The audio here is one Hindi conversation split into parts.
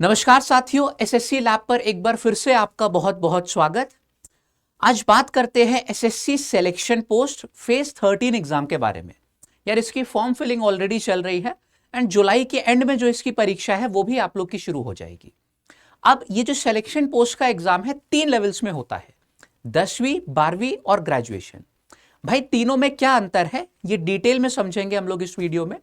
नमस्कार साथियों, एसएससी लैब पर एक बार फिर से आपका बहुत बहुत स्वागत। आज बात करते हैं SSC selection post phase 13 exam के बारे में। यार इसकी फॉर्म फिलिंग ऑलरेडी चल रही है एंड जुलाई के एंड में जो इसकी परीक्षा है वो भी आप लोग की शुरू हो जाएगी। अब ये जो सिलेक्शन पोस्ट का एग्जाम है 3 लेवल्स में होता है, 10वीं 12वीं और ग्रेजुएशन। भाई तीनों में क्या अंतर है ये डिटेल में समझेंगे हम लोग इस वीडियो में,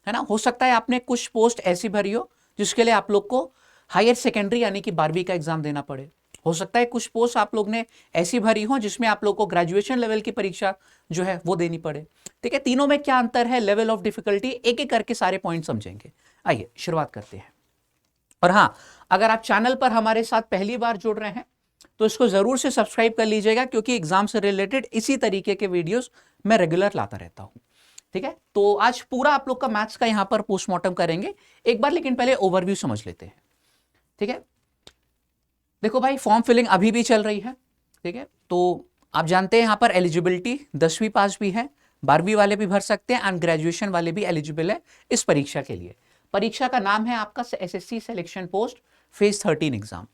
है ना। हो सकता है आपने कुछ पोस्ट ऐसी भरी हो जिसके लिए आप लोग को हायर सेकेंडरी यानी कि 12वीं का एग्जाम देना पड़े। हो सकता है कुछ पोस्ट आप लोग ने ऐसी भरी हो जिसमें आप लोग को ग्रेजुएशन लेवल की परीक्षा जो है वो देनी पड़े। ठीक है, तीनों में क्या अंतर है, लेवल ऑफ डिफिकल्टी, एक एक करके सारे पॉइंट समझेंगे। आइए शुरुआत करते हैं। और हाँ, अगर आप चैनल पर हमारे साथ पहली बार जुड़ रहे हैं तो इसको जरूर से सब्सक्राइब कर लीजिएगा, क्योंकि एग्जाम से रिलेटेड इसी तरीके के वीडियोस मैं रेगुलर लाता रहता हूं। ठीक है, तो आज पूरा आप लोग का मैथ्स का यहां पर पोस्टमार्टम करेंगे एक बार, लेकिन पहले ओवरव्यू समझ लेते हैं। ठीक है, देखो भाई फॉर्म फिलिंग अभी भी चल रही है। ठीक है, तो आप जानते हैं यहां पर एलिजिबिलिटी 10वीं पास भी है, 12वीं वाले भी भर सकते हैं एंड ग्रेजुएशन वाले भी एलिजिबल है इस परीक्षा के लिए। परीक्षा का नाम है आपका SSC selection post phase 13 exam.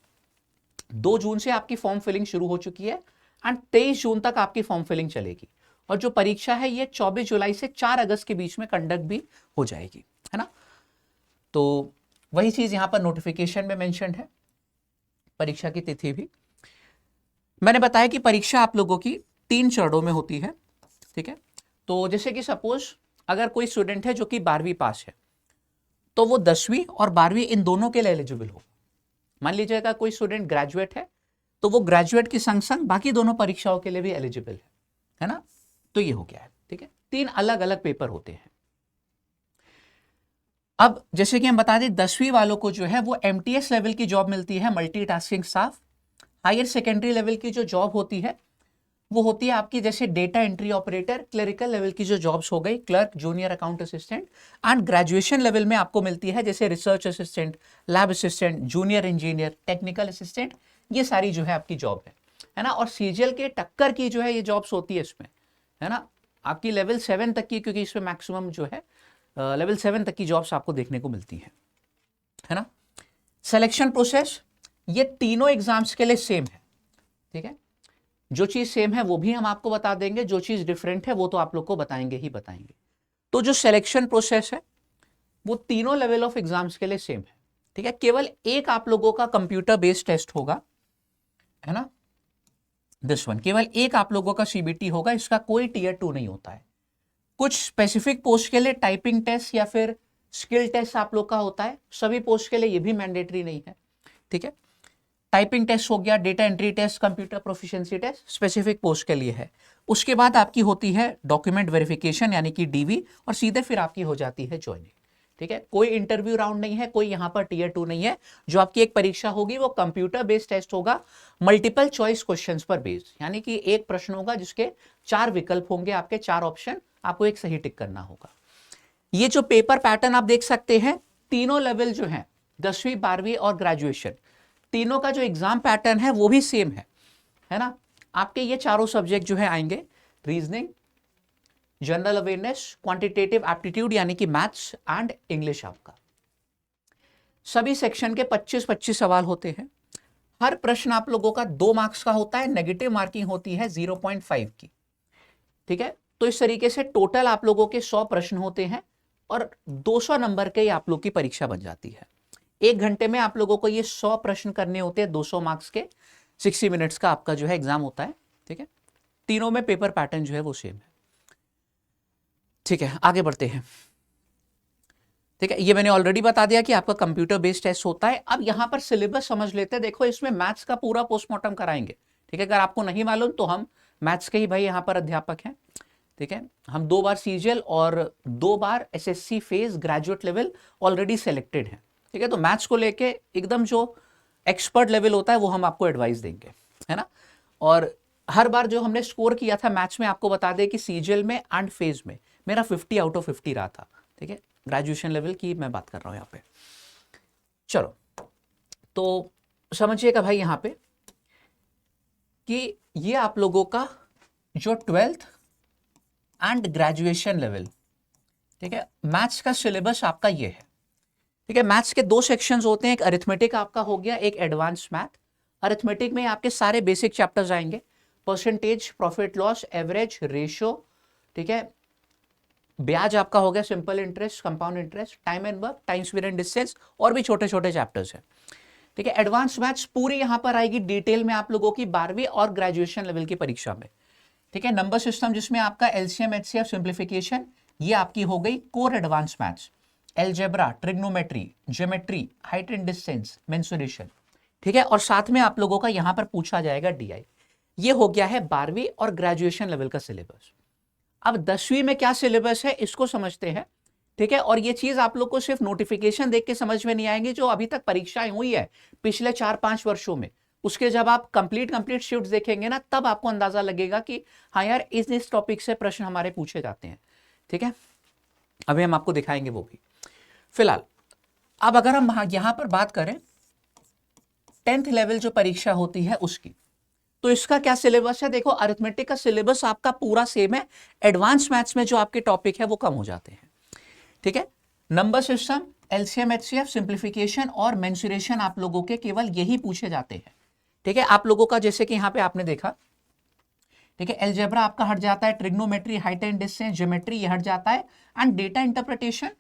2 जून से आपकी फॉर्म फिलिंग शुरू हो चुकी है एंड 23 जून तक आपकी फॉर्म फिलिंग चलेगी। और जो परीक्षा है ये 24 जुलाई से 4 अगस्त के बीच में कंडक्ट भी हो जाएगी, है ना। तो वही चीज यहां पर नोटिफिकेशन में मेंशन है, परीक्षा की तिथि भी मैंने बताया कि परीक्षा आप लोगों की 3 चरणों में होती है। ठीक है, तो जैसे कि सपोज अगर कोई स्टूडेंट है जो कि 12वीं पास है तो वो 10वीं और 12वीं इन दोनों के लिए एलिजिबल हो। मान लीजिएगा कोई स्टूडेंट ग्रेजुएट है तो वो ग्रेजुएट के संग संग बाकी दोनों परीक्षाओं के लिए भी एलिजिबल है ना। तो ये हो गया है। ठीक है, 3 अलग अलग पेपर होते हैं। अब जैसे कि हम बता दें 10वीं वालों को जो है वो एमटीएस लेवल की जॉब मिलती है, multitasking staff. Higher secondary level की जो जॉब होती है वो होती है आपकी जैसे data entry operator, clerical level की जो जॉब्स हो गई, clerk, junior account assistant. And graduation level में आपको मिलती है जैसे research assistant, lab assistant, junior engineer, technical assistant. ये सारी जो है आपकी जॉब है ना। और सीजीएल के टक्कर की जो है ये जॉब्स होती है इसमें, है ना। आपकी लेवल 7 तक की, क्योंकि इसमें मैक्सिमम जो है लेवल 7 तक की जॉब्स आपको देखने को मिलती है ना। सिलेक्शन प्रोसेस ये तीनों एग्जाम्स के लिए सेम है। ठीक है, जो चीज सेम है वो भी हम आपको बता देंगे, जो चीज डिफरेंट है वो तो आप लोग को बताएंगे ही बताएंगे। तो जो सिलेक्शन प्रोसेस है वो तीनों लेवल ऑफ एग्जाम्स के लिए सेम है। ठीक है, केवल एक आप लोगों का कंप्यूटर बेस्ड टेस्ट होगा, है ना, दिस वन। केवल एक आप लोगों का सीबीटी होगा, इसका कोई टीयर 2 नहीं होता है। कुछ स्पेसिफिक पोस्ट के लिए टाइपिंग टेस्ट या फिर स्किल टेस्ट आप लोग का होता है, सभी पोस्ट के लिए ये भी मैंडेटरी नहीं है। ठीक है, टाइपिंग टेस्ट हो गया, data entry test, computer proficiency test specific post के लिए है। उसके बाद आपकी होती है डॉक्यूमेंट वेरिफिकेशन यानी कि डीवी, और सीधे फिर आपकी हो जाती है ज्वाइनिंग। ठीक है, कोई इंटरव्यू राउंड नहीं है, कोई यहाँ पर टीयर 2 नहीं है। जो आपकी एक परीक्षा होगी वो कंप्यूटर बेस्ड टेस्ट होगा, मल्टीपल चॉइस क्वेश्चंस पर बेस्ड, यानी कि एक प्रश्न होगा जिसके 4 विकल्प होंगे, आपके 4 ऑप्शन, आपको एक सही टिक करना होगा। ये जो पेपर पैटर्न आप देख सकते हैं, तीनों लेवल जो है 10वीं 12वीं और ग्रेजुएशन, तीनों का जो एग्जाम पैटर्न है वो भी सेम है ना। आपके ये चारों सब्जेक्ट जो है आएंगे, reasoning, general awareness, quantitative aptitude यानी कि मैथ्स एंड इंग्लिश। आपका सभी सेक्शन के 25-25 सवाल होते हैं। हर प्रश्न आप लोगों का 2 मार्क्स का होता है, नेगेटिव मार्किंग होती है 0.5 की। ठीक है, तो इस तरीके से टोटल आप लोगों के 100 प्रश्न होते हैं और 200 नंबर के आप लोग की परीक्षा बन जाती है। 1 घंटे में आप लोगों को ये 100 प्रश्न करने होते हैं, 200 मार्क्स के, 60 मिनट्स का आपका जो है एग्जाम होता है। ठीक है, तीनों में पेपर पैटर्न जो है वो सेम है। ठीक है, आगे बढ़ते हैं। ठीक है, ये मैंने ऑलरेडी बता दिया कि आपका कंप्यूटर बेस्ड टेस्ट होता है। अब यहां पर सिलेबस समझ लेते हैं। देखो इसमें मैथ्स का पूरा पोस्टमार्टम कराएंगे। ठीक है, अगर आपको नहीं मालूम तो हम मैथ्स के ही भाई यहाँ पर अध्यापक हैं। ठीक है, हम 2 बार सीजीएल और 2 बार SSC phase graduate level already selected है। ठीक है, तो मैथ्स को लेके एकदम जो एक्सपर्ट लेवल होता है वो हम आपको एडवाइस देंगे, है ना। और हर बार जो हमने स्कोर किया था मैथ्स में, आपको बता दें कि सीजीएल में एंड फेज में मेरा 50 आउट ऑफ 50 रहा था। ठीक है, ग्रेजुएशन लेवल की मैं बात कर रहा हूं यहाँ पे। चलो तो समझिएगा भाई यहाँ पे कि ये आप लोगों का जो 12th एंड ग्रेजुएशन लेवल, ठीक है, मैथ्स का सिलेबस आपका ये है। ठीक है। मैथ्स के दो सेक्शंस होते हैं, एक अरिथमेटिक आपका हो गया, एक एडवांस मैथ। अरिथमेटिक में आपके सारे बेसिक चैप्टर्स आएंगे, percentage, profit loss, average, ratio, ठीक है, ब्याज आपका हो गया, simple interest, compound interest, time and work, time speed and distance, और भी छोटे छोटे चैप्टर्स हैं। ठीक है। एडवांस मैथ्स पूरी यहां पर आएगी डिटेल में आप लोगों की 12वीं और ग्रेजुएशन लेवल की परीक्षा में। ठीक है। नंबर सिस्टम जिसमें आपका एलसीएम, एचसीएफ, सिंप्लीफिकेशन, ये आपकी हो गई core advance maths. Algebra, trigonometry, geometry, height and distance, mensuration. ठीक है। और साथ में आप लोगों का यहां पर पूछा जाएगा डीआई। ये हो गया है 12वीं और ग्रेजुएशन लेवल का सिलेबस। अब 10वीं में क्या सिलेबस है इसको समझते हैं। ठीक है। और ये चीज आप लोग को सिर्फ नोटिफिकेशन देख के समझ में नहीं आएंगे, जो अभी तक परीक्षाएं हुई है पिछले 4-5 वर्षों में, उसके जब आप कंप्लीट शिफ्ट देखेंगे ना, तब आपको अंदाजा लगेगा कि हाँ यार इस टॉपिक से प्रश्न हमारे पूछे जाते हैं। ठीक है। अभी हम आपको दिखाएंगे वो भी। फिलहाल अब अगर हम यहां पर बात करें 10th लेवल जो परीक्षा होती है उसकी, तो इसका क्या सिलेबस है? देखो, अरिथमेटिक का सिलेबस आपका पूरा सेम है, एडवांस मैथ्स में जो आपके टॉपिक है वो कम हो जाते हैं। ठीक है। Number system, LCM, HCF, simplification और मेंसुरेशन आप लोगों के केवल यही पूछे जाते हैं। ठीक है। आप लोगों का जैसे कि यहां पे आपने देखा, ठीक है, एलजेब्रा आपका हट जाता है, trigonometry, height and distance, geometry ये हट जाता है, एंड डेटा इंटरप्रिटेशन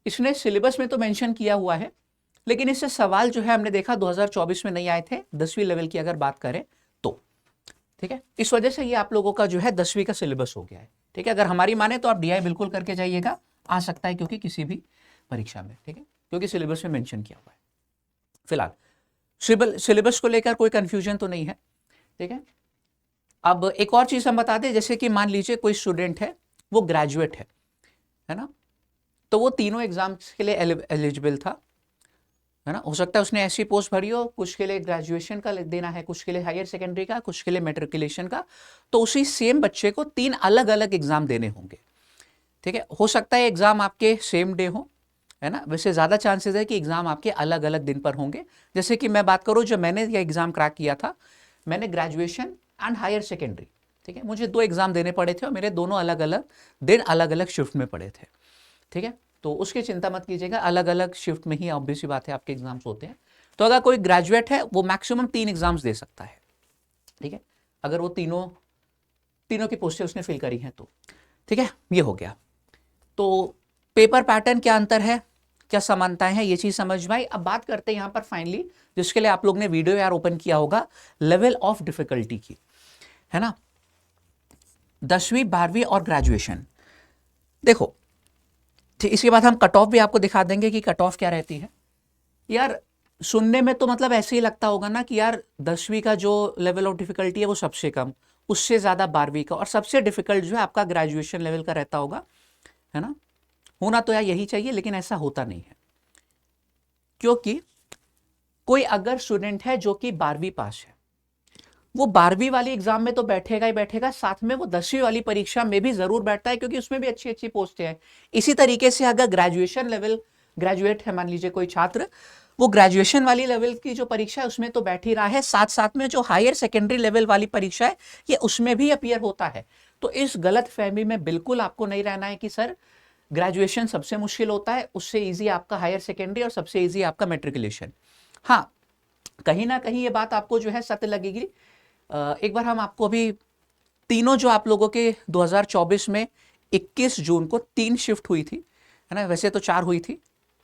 इसने सिलेबस में तो मेंशन किया हुआ है, लेकिन इससे सवाल जो है हमने देखा 2024 में नहीं आए थे 10वीं लेवल की अगर बात करें तो। ठीक है। इस वजह से ये आप लोगों का जो है 10वीं का सिलेबस हो गया है। ठीक है। अगर हमारी माने तो आप डीआई बिल्कुल करके जाइएगा, आ सकता है क्योंकि किसी भी परीक्षा में। ठीक है। क्योंकि सिलेबस में मेंशन किया हुआ है। फिलहाल सिलेबस को लेकर कोई कंफ्यूजन तो नहीं है। ठीक है। अब एक और चीज हम बता दें, जैसे कि मान लीजिए कोई स्टूडेंट है, वो ग्रेजुएट है ना, तो वो तीनों एग्जाम्स के लिए एलिजिबल था, है ना। हो सकता है उसने ऐसी पोस्ट भरी हो, कुछ के लिए ग्रेजुएशन का देना है, कुछ के लिए हायर सेकेंडरी का, कुछ के लिए मैट्रिकुलेशन का, तो उसी सेम बच्चे को 3 अलग अलग एग्जाम देने होंगे। ठीक है। हो सकता है एग्जाम आपके सेम डे हो, है ना, वैसे ज्यादा चांसेस है कि एग्जाम आपके अलग अलग दिन पर होंगे। जैसे कि मैं बात करूं, जब मैंने यह एग्जाम क्रैक किया था, मैंने ग्रेजुएशन एंड हायर सेकेंडरी, ठीक है, मुझे 2 एग्जाम देने पड़े थे और मेरे दोनों अलग अलग दिन अलग अलग शिफ्ट में पड़े थे। ठीक है। तो उसकी चिंता मत कीजिएगा, अलग अलग शिफ्ट में ही ऑब्वियस सी बात है आपके एग्जाम्स होते हैं। तो अगर कोई ग्रेजुएट है वो मैक्सिमम 3 एग्जाम्स दे सकता है। ठीक है। अगर वो तीनों की पोस्टें उसने फिल करी हैं तो। ठीक है। ये हो गया। तो पेपर पैटर्न क्या अंतर है, क्या समानताएं हैं, ये चीज समझ में आई। अब बात करते हैं यहां पर फाइनली, जिसके लिए आप लोग ने वीडियो यार ओपन किया होगा, लेवल ऑफ डिफिकल्टी की, है ना, 10वीं 12वीं और ग्रेजुएशन। देखो, ठीक, इसके बाद हम कट ऑफ भी आपको दिखा देंगे कि कट ऑफ क्या रहती है। यार सुनने में तो मतलब ऐसे ही लगता होगा ना कि यार 10वीं का जो लेवल ऑफ डिफिकल्टी है वो सबसे कम, उससे ज्यादा 12वीं का, और सबसे डिफिकल्ट जो है आपका ग्रेजुएशन लेवल का रहता होगा, है ना। होना तो यार यही चाहिए, लेकिन ऐसा होता नहीं है, क्योंकि कोई अगर स्टूडेंट है जो कि 12वीं पास है, वो 12वीं वाली एग्जाम में तो बैठेगा ही बैठेगा, साथ में वो 10वीं वाली परीक्षा में भी जरूर बैठता है, क्योंकि उसमें भी अच्छी अच्छी पोस्टें हैं। इसी तरीके से अगर ग्रेजुएशन लेवल, ग्रेजुएट है मान लीजिए कोई छात्र, वो ग्रेजुएशन वाली लेवल की जो परीक्षा है उसमें तो बैठ ही रहा है, साथ साथ में जो हायर सेकेंडरी लेवल वाली परीक्षा है ये उसमें भी अपीयर होता है। तो इस गलत फहमी में बिल्कुल आपको नहीं रहना है कि सर ग्रेजुएशन सबसे मुश्किल होता है, उससे इजी आपका हायर सेकेंडरी और सबसे इजी आपका मैट्रिकुलेशन। हाँ, कहीं ना कहीं ये बात आपको जो है सत्य लगेगी। एक बार हम आपको अभी तीनों जो आप लोगों के 2024 में 21 जून को 3 शिफ्ट हुई थी, है ना, वैसे तो 4 हुई थी,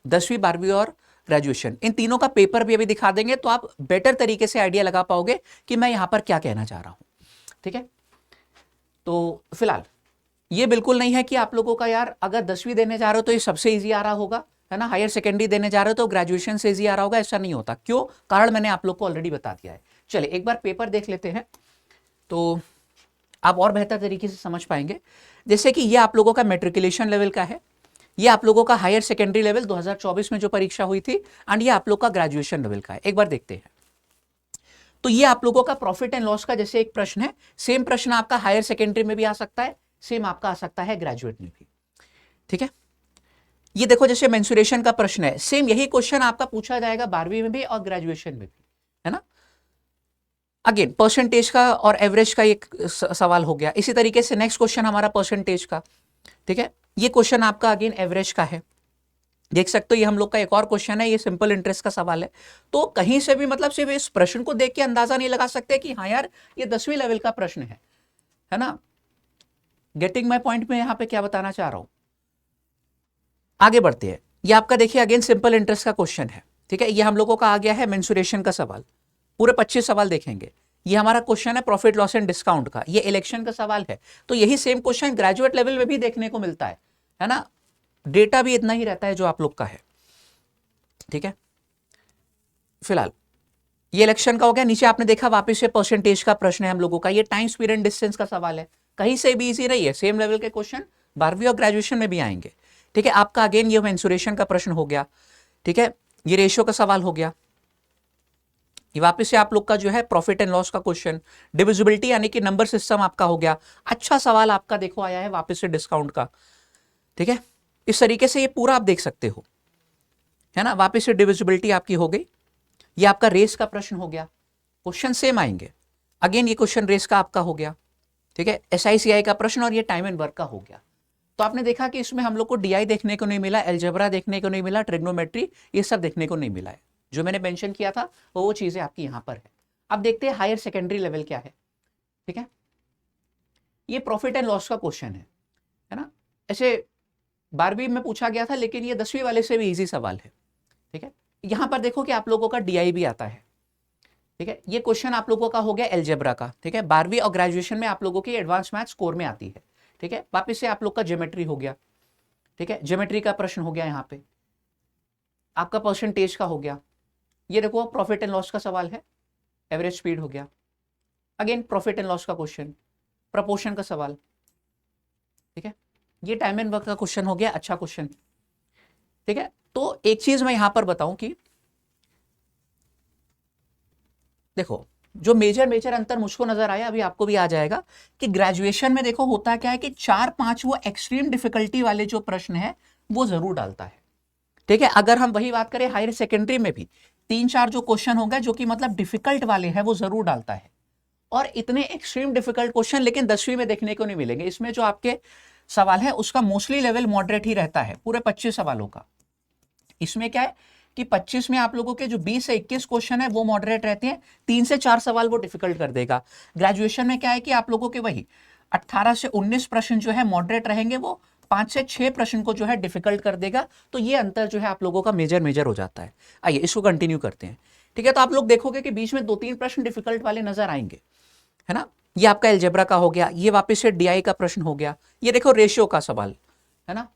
10वीं 12वीं और ग्रेजुएशन, इन तीनों का पेपर भी अभी दिखा देंगे, तो आप बेटर तरीके से आइडिया लगा पाओगे कि मैं यहां पर क्या कहना चाह रहा हूं। ठीक है। तो फिलहाल ये बिल्कुल नहीं है कि आप लोगों का यार अगर 10वीं देने जा रहे हो तो ये सबसे ईजी आ रहा होगा, है ना, हायर सेकेंडरी देने जा रहे हो तो ग्रेजुएशन से ईजी आ रहा होगा, ऐसा नहीं होता। क्यों? कारण मैंने आप लोग को ऑलरेडी बता दिया है। चलिए एक बार पेपर देख लेते हैं तो आप और बेहतर तरीके से समझ पाएंगे। जैसे कि ये आप लोगों का मैट्रिकुलेशन लेवल का है, ये आप लोगों का हायर सेकेंडरी लेवल 2024 में जो परीक्षा हुई थी, एंड ये आप लोग का ग्रेजुएशन लेवल का है। एक बार देखते हैं। तो ये आप लोगों का प्रॉफिट एंड लॉस का जैसे एक प्रश्न है, सेम प्रश्न आपका हायर सेकेंडरी में भी आ सकता है, सेम आपका आ सकता है ग्रेजुएट में भी। ठीक है। ये देखो, जैसे मेंसुरेशन का प्रश्न है, सेम यही क्वेश्चन आपका पूछा जाएगा 12वीं में भी और ग्रेजुएशन में भी, है ना। अगेन परसेंटेज का और एवरेज का एक सवाल हो गया। इसी तरीके से नेक्स्ट क्वेश्चन हमारा परसेंटेज का, ठीक है, ये क्वेश्चन आपका अगेन एवरेज का है। देख सकते हो ये हम लोग का एक और क्वेश्चन है, ये सिंपल इंटरेस्ट का सवाल है। तो कहीं से भी मतलब सिर्फ इस प्रश्न को देख के अंदाजा नहीं लगा सकते कि हाँ यार ये 10वीं लेवल का प्रश्न है ना। गेटिंग माय पॉइंट में यहां पे क्या बताना चाह रहा हूं। आगे बढ़ते हैं। ये आपका देखिए अगेन सिंपल इंटरेस्ट का क्वेश्चन है, ठीक है। ये हम लोगों का आ गया है मेंसुरेशन का सवाल, पूरे 25 सवाल देखेंगे। ये हमारा क्वेश्चन है प्रॉफिट लॉस एंड डिस्काउंट का, ये इलेक्शन का सवाल है। तो यही सेम क्वेश्चन ग्रेजुएट लेवल में भी देखने को मिलता है ना। डेटा भी इतना ही रहता है जो आप लोग का है, ठीक है। फिलहाल ये इलेक्शन का हो गया। नीचे आपने देखा वापस से परसेंटेज का प्रश्न है हम लोगों का, ये टाइम स्पीड एंड डिस्टेंस का सवाल है। कहीं से भी इजी नहीं है, सेम लेवल के क्वेश्चन 12वीं और ग्रेजुएशन में भी आएंगे, ठीक है। आपका अगेन ये मेंसुरेशन का प्रश्न हो गया, ठीक है। ये रेशियो का सवाल हो गया। ये वापस से आप लोग का जो है प्रॉफिट एंड लॉस का क्वेश्चन, डिविजिबिलिटी यानी कि नंबर सिस्टम आपका हो गया। अच्छा सवाल आपका देखो आया है वापस से डिस्काउंट का, ठीक है। इस तरीके से ये पूरा आप देख सकते हो, है ना। वापस से डिविजिबिलिटी आपकी हो गई। ये आपका रेस का प्रश्न हो गया, क्वेश्चन सेम आएंगे। अगेन ये क्वेश्चन रेस का आपका हो गया, ठीक है। SICI का प्रश्न और ये टाइम एंड वर्क का हो गया। तो आपने देखा कि इसमें हम लोग को DI देखने को नहीं मिला, अलजेब्रा देखने को नहीं मिला, ट्रिग्नोमेट्री ये सब देखने को नहीं मिला है। जो मैंने मेंशन किया था वो चीजें आपकी यहां पर है। अब देखते हैं हायर सेकेंडरी लेवल क्या है, ठीक है। ये प्रॉफिट एंड लॉस का क्वेश्चन है ना। ऐसे 12वीं में पूछा गया था, लेकिन ये 10वीं वाले से भी इजी सवाल है, ठीक है। यहां पर देखो कि आप लोगों का DI भी आता है, ठीक है। ये क्वेश्चन आप लोगों का हो गया अलजेब्रा का, ठीक है। 12वीं और ग्रेजुएशन में आप लोगों की एडवांस मैथ स्कोर में आती है, ठीक है। वापस से आप लोग का ज्योमेट्री हो गया, ठीक है। ज्योमेट्री का प्रश्न हो गया, यहां पे आपका परसेंटेज का हो गया। ये देखो प्रॉफिट एंड लॉस का सवाल है, एवरेज स्पीड हो गया। अगेन प्रॉफिट एंड लॉस का क्वेश्चन, प्रपोर्शन का सवाल, ठीक है। ये टाइम एंड वर्क का क्वेश्चन हो गया, अच्छा क्वेश्चन, ठीक है। तो एक चीज मैं यहां पर बताऊं कि देखो जो मेजर मेजर अंतर मुझको नजर आया, अभी आपको भी आ जाएगा कि ग्रेजुएशन में देखो होता क्या है कि 4-5 वो एक्सट्रीम डिफिकल्टी वाले जो प्रश्न है वो जरूर डालता है, ठीक है। अगर हम वही बात करें हायर सेकेंडरी में भी 3-4 जो क्वेश्चन होगा जो कि मतलब डिफिकल्ट वाले हैं वो जरूर डालता है। और इतने एक्सट्रीम डिफिकल्ट क्वेश्चन लेकिन 10वीं में देखने को नहीं मिलेंगे। इसमें जो आपके सवाल है उसका मोस्टली लेवल मॉडरेट ही रहता है पूरे 25 सवालों का। इसमें क्या है कि 25 में आप लोगों के जो 20 से 21 क्वेश्चन है वो मॉडरेट रहते हैं, 3 से 4 सवाल वो डिफिकल्ट कर देगा। ग्रेजुएशन में क्या है कि आप लोगों के वही 18 से 19 प्रश्न जो है मॉडरेट रहेंगे, वो 5 से 6 प्रश्न को जो है डिफिकल्ट कर देगा। तो ये अंतर जो है आप लोगों का मेजर मेजर हो जाता है। आइए इसको कंटिन्यू करते हैं, ठीक है। तो आप लोग देखोगे कि बीच में 2-3 प्रश्न डिफिकल्ट वाले नजर आएंगे, है ना। ये आपका एल्जेब्रा का हो गया, ये वापस से DI का प्रश्न हो गया। ये देखो रेशियो का सवाल, है ना।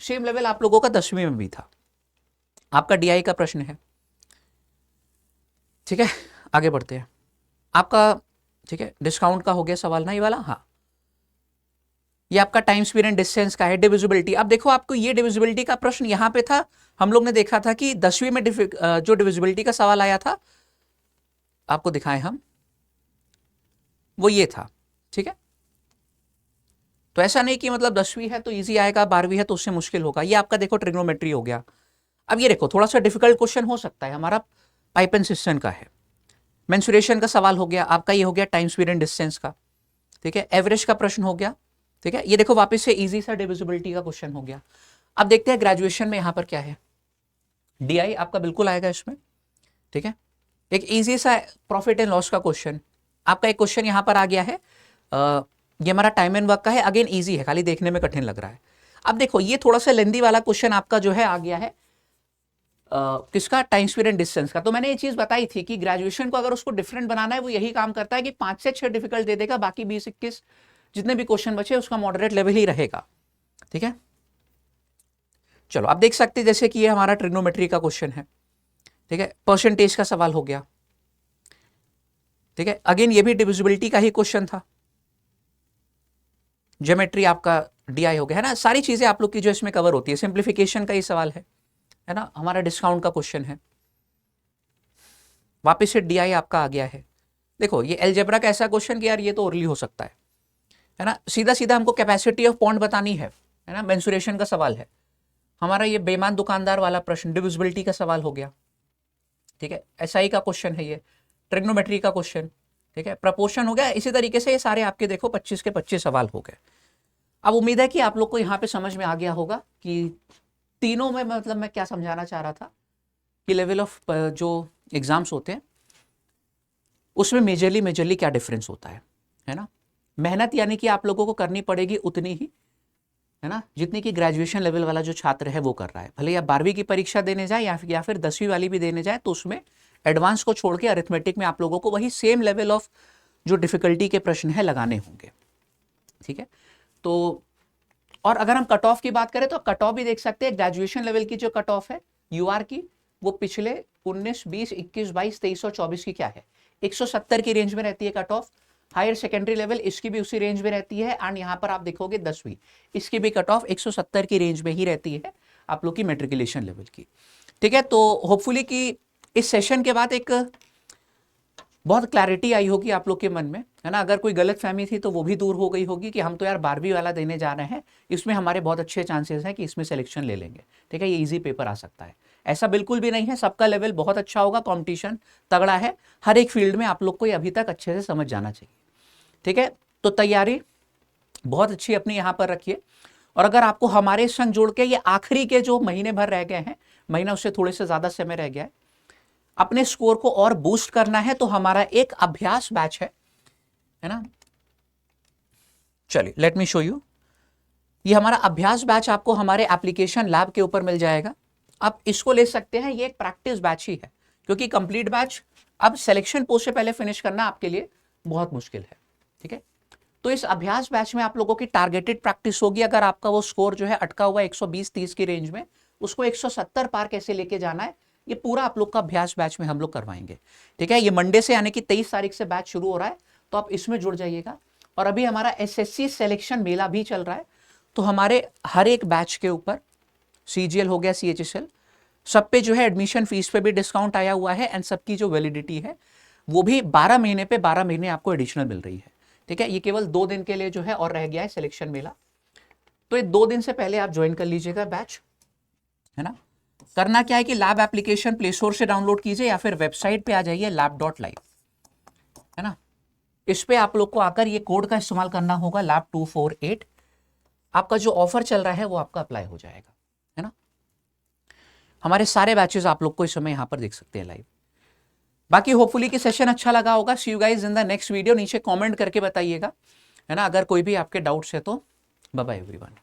सेम लेवल आप लोगों का 10वीं में भी था, आपका DI का प्रश्न है, ठीक है। आगे बढ़ते हैं। आपका ठीक है डिस्काउंट का हो गया सवाल ना ये वाला, हाँ। ये आपका टाइम स्पीड एंड डिस्टेंस का है। डिविजिबिलिटी, अब देखो आपको ये डिविजिबिलिटी का प्रश्न यहां पे था, हम लोग ने देखा था कि 10वीं में जो डिविजिबिलिटी का सवाल आया था आपको दिखाएं हम, वो ये था, ठीक है। तो ऐसा नहीं कि मतलब 10वीं है तो इजी आएगा, 12वीं है तो उससे मुश्किल होगा। ये आपका देखो ट्रिग्नोमेट्री हो गया। अब ये देखो थोड़ा सा डिफिकल्ट क्वेश्चन हो सकता है, हमारा पाइप एंड सिस्टम का है। मेंसुरेशन का सवाल हो गया आपका, ये हो गया टाइम स्पीड एंड डिस्टेंस का, ठीक है। एवरेज का प्रश्न हो गया, ठीक है। ये देखो वापस से इजी सा डिविजिबिलिटी का क्वेश्चन हो गया। अब देखते हैं ग्रेजुएशन में यहां पर क्या है। DI आपका बिल्कुल आएगा इसमें, ठीक है। एक इजी सा प्रॉफिट एंड लॉस का क्वेश्चन आपका, एक क्वेश्चन यहां पर आ गया है। ये हमारा टाइम एंड वर्क का है, अगेन इजी है, खाली देखने में कठिन लग रहा है। अब देखो ये थोड़ा सा लेंदी वाला क्वेश्चन आपका जो है आ गया है किसका, टाइम स्पीड एंड डिस्टेंस का। तो मैंने ये चीज बताई थी कि ग्रेजुएशन को अगर उसको डिफरेंट बनाना है वो यही काम करता है कि 5 से 6 डिफिकल्ट दे देगा, बाकी 20-21 जितने भी क्वेश्चन बचे उसका मॉडरेट लेवल ही रहेगा, ठीक है। चलो आप देख सकते हैं जैसे कि ये हमारा ट्रिग्नोमेट्री का क्वेश्चन है, ठीक है। परसेंटेज का सवाल हो गया, ठीक है। अगेन ये भी डिविजिबिलिटी का ही क्वेश्चन था। ज्योमेट्री आपका DI हो गया, है ना। सारी चीजें आप लोग की जो इसमें कवर होती है। सिंप्लीफिकेशन का ही सवाल है ना। हमारा डिस्काउंट का क्वेश्चन है, वापस से DI आपका आ गया है। देखो ये अलजेब्रा का ऐसा क्वेश्चन कि यार ये तो ओरली हो सकता है ना। सीधा सीधा हमको कैपेसिटी ऑफ पॉन्ड बतानी है ना। मेंसुरेशन का सवाल है हमारा, ये बेईमान दुकानदार वाला प्रश्न डिविजिबिलिटी का सवाल हो गया, ठीक है। SI का क्वेश्चन है ये, ट्रिग्नोमेट्री का क्वेश्चन, ठीक है। प्रपोर्शन हो गया। इसी तरीके से ये सारे आपके देखो 25 के 25 सवाल हो गए। अब उम्मीद है कि आप लोग को यहाँ पे समझ में आ गया होगा कि तीनों में मतलब मैं क्या समझाना चाह रहा था कि लेवल ऑफ जो एग्जाम्स होते हैं उसमें मेजरली क्या डिफरेंस होता है ना। मेहनत यानी कि आप लोगों को करनी पड़ेगी उतनी ही, है ना, जितनी कि ग्रेजुएशन लेवल वाला जो छात्र है वो कर रहा है। भले या 12वीं की परीक्षा देने जाए या फिर 10वीं वाली भी देने जाए, तो उसमें एडवांस को छोड़ के अरिथमेटिक में आप लोगों को वही सेम लेवल ऑफ जो डिफिकल्टी के प्रश्न है लगाने होंगे, ठीक है। तो और अगर हम कट ऑफ की बात करें तो कट ऑफ भी देख सकते हैं। ग्रेजुएशन लेवल की जो कट ऑफ है यूआर की, वो पिछले 19, 20, 21, 22, 23 और 24 की क्या है, 170 की रेंज में रहती है cut off. Higher secondary level इसकी भी उसी रेंज में रहती है। एंड यहाँ पर आप देखोगे 10वीं, इसकी भी कट ऑफ 170 की रेंज में ही रहती है आप लोग की मेट्रिकुलेशन लेवल की, ठीक है। तो होपफुली कि इस सेशन के बाद एक बहुत क्लैरिटी आई होगी आप लोग के मन में, है ना। अगर कोई गलत फहमी थी तो वो भी दूर हो गई होगी कि हम तो यार 12वीं वाला देने जा रहे हैं, इसमें हमारे बहुत अच्छे चांसेस हैं कि इसमें सिलेक्शन ले लेंगे, ठीक है, ये इजी पेपर आ सकता है। ऐसा बिल्कुल भी नहीं है, सबका लेवल बहुत अच्छा होगा, कंपटीशन तगड़ा है हर एक फील्ड में, आप लोग को ये अभी तक अच्छे से समझ जाना चाहिए, ठीक है। तो तैयारी बहुत अच्छी अपनी यहाँ पर रखिए। और अगर आपको हमारे संग जोड़ के ये आखिरी के जो महीने भर रह गए हैं, महीना उससे थोड़े से ज्यादा समय रह गया है, अपने स्कोर को और बूस्ट करना है, तो हमारा एक अभ्यास बैच है ना। चलिए लेट मी शो यू। ये हमारा अभ्यास बैच आपको हमारे एप्लीकेशन लैब के ऊपर मिल जाएगा। आप इसको ले सकते हैं, ये एक प्रैक्टिस बैच ही है, क्योंकि कंप्लीट बैच अब सिलेक्शन पोस्ट से पहले फिनिश करना आपके लिए बहुत मुश्किल है, ठीक है। तो इस अभ्यास बैच में आप लोगों की टारगेटेड प्रैक्टिस होगी। अगर आपका वो स्कोर जो है अटका हुआ 120-30 की रेंज में, उसको 170 पार कैसे लेके जाना है, ये पूरा आप लोग का अभ्यास बैच में हम लोग करवाएंगे, ठीक है। ये मंडे से यानी कि 23 तारीख से बैच शुरू हो रहा है, तो आप इसमें जुड़ जाइएगा। और अभी हमारा एसएससी सिलेक्शन मेला भी चल रहा है, तो हमारे हर एक बैच के ऊपर सीजीएल हो गया, सीएचएसएल, सब पे जो है एडमिशन फीस पे भी डिस्काउंट आया हुआ है। एंड सबकी जो वैलिडिटी है वो भी 12 महीने पे 12 महीने आपको एडिशनल मिल रही है, ठीक है। ये केवल 2 दिन के लिए जो है और रह गया है सिलेक्शन मेला, तो ये 2 दिन से पहले आप ज्वाइन कर लीजिएगा बैच, है ना। करना क्या है कि लैब एप्लीकेशन प्ले स्टोर से डाउनलोड कीजिए या फिर वेबसाइट पे आ जाइए lab.live, है ना। इस पे आप लोग को आकर ये कोड का इस्तेमाल करना होगा lab248। आपका जो ऑफर चल रहा है वो आपका अप्लाई हो जाएगा, है ना। हमारे सारे बैचेस आप लोग को इस समय यहां पर देख सकते हैं लाइव। बाकी होपफुली कि सेशन अच्छा लगा होगा। See you guys in the next video. नीचे कमेंट करके बताइएगा, है ना, अगर कोई भी आपके डाउट्स है तो। Bye bye everyone.